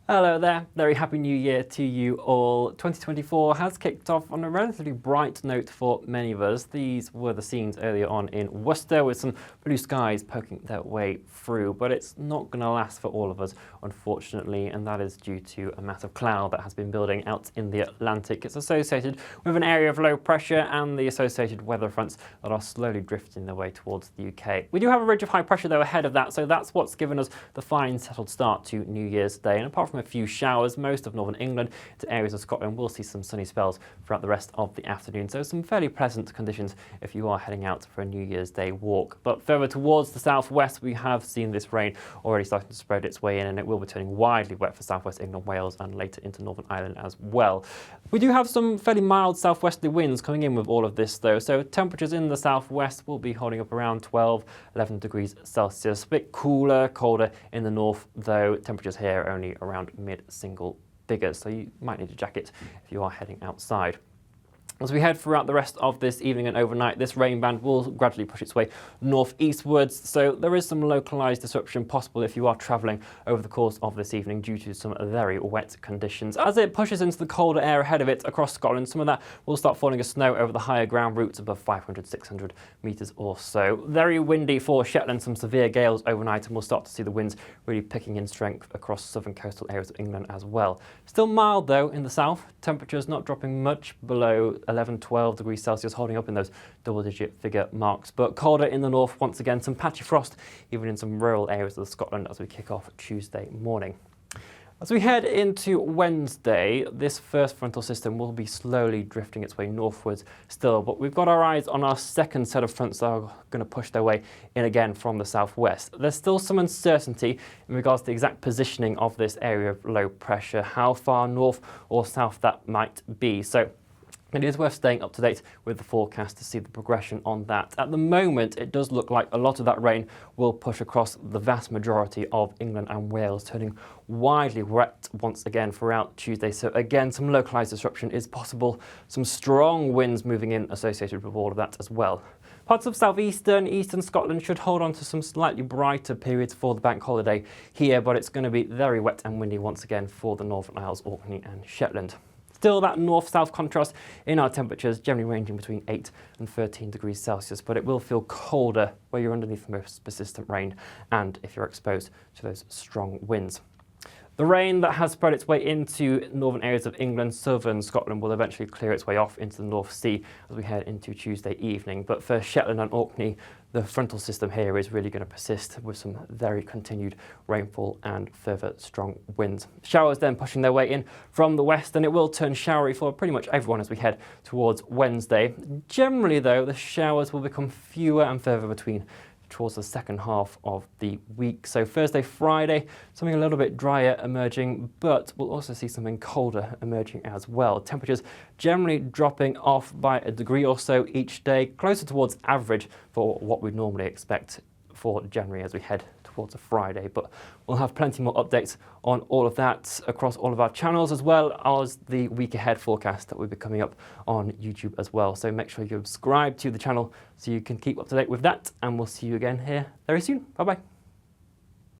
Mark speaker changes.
Speaker 1: Hello there, very happy new year to you all. 2024 has kicked off on a relatively bright note for many of us. These were the scenes earlier on in Worcester with some blue skies poking their way through, but it's not going to last for all of us, unfortunately, and that is due to a massive cloud that has been building out in the Atlantic. It's associated with an area of low pressure and the associated weather fronts that are slowly drifting their way towards the UK. We do have a ridge of high pressure though ahead of that, so that's what's given us the fine settled start to New Year's Day. And apart from a few showers, most of northern England to areas of Scotland will see some sunny spells throughout the rest of the afternoon. So some fairly pleasant conditions if you are heading out for a New Year's Day walk. But further towards the southwest, we have seen this rain already starting to spread its way in, and it will be turning widely wet for southwest England, Wales, and later into Northern Ireland as well. We do have some fairly mild southwesterly winds coming in with all of this though, so temperatures in the southwest will be holding up around 12, 11 degrees Celsius. A bit cooler, colder in the north though. Temperatures here are only around mid-single figures, so you might need a jacket if you are heading outside. As we head throughout the rest of this evening and overnight, this rain band will gradually push its way northeastwards, so there is some localised disruption possible if you are travelling over the course of this evening due to some very wet conditions. As it pushes into the colder air ahead of it across Scotland, some of that will start falling as snow over the higher ground routes above 500, 600 metres or so. Very windy for Shetland, some severe gales overnight, and we'll start to see the winds really picking in strength across southern coastal areas of England as well. Still mild though in the south, temperatures not dropping much below 11, 12 degrees Celsius, holding up in those double-digit figure marks, but colder in the north once again, some patchy frost even in some rural areas of Scotland as we kick off Tuesday morning. As we head into Wednesday, this first frontal system will be slowly drifting its way northwards still, but we've got our eyes on our second set of fronts that are going to push their way in again from the southwest. There's still some uncertainty in regards to the exact positioning of this area of low pressure, how far north or south that might be. So it is worth staying up to date with the forecast to see the progression on that. At the moment, it does look like a lot of that rain will push across the vast majority of England and Wales, turning widely wet once again throughout Tuesday. So again, some localised disruption is possible. Some strong winds moving in associated with all of that as well. Parts of southeastern, eastern Scotland should hold on to some slightly brighter periods for the bank holiday here, but it's going to be very wet and windy once again for the Northern Isles, Orkney and Shetland. Still that north-south contrast in our temperatures, generally ranging between 8 and 13 degrees Celsius, but it will feel colder where you're underneath the most persistent rain and if you're exposed to those strong winds. The rain that has spread its way into northern areas of England, southern Scotland, will eventually clear its way off into the North Sea as we head into Tuesday evening. But for Shetland and Orkney, the frontal system here is really going to persist with some very continued rainfall and further strong winds. Showers then pushing their way in from the west, and it will turn showery for pretty much everyone as we head towards Wednesday. Generally though, the showers will become fewer and further between towards the second half of the week. So Thursday, Friday, something a little bit drier emerging, but we'll also see something colder emerging as well. Temperatures generally dropping off by a degree or so each day, closer towards average for what we'd normally expect for January as we head towards a Friday. But we'll have plenty more updates on all of that across all of our channels, as well as the week ahead forecast that will be coming up on YouTube as well. So make sure you subscribe to the channel so you can keep up to date with that, and we'll see you again here very soon. Bye bye.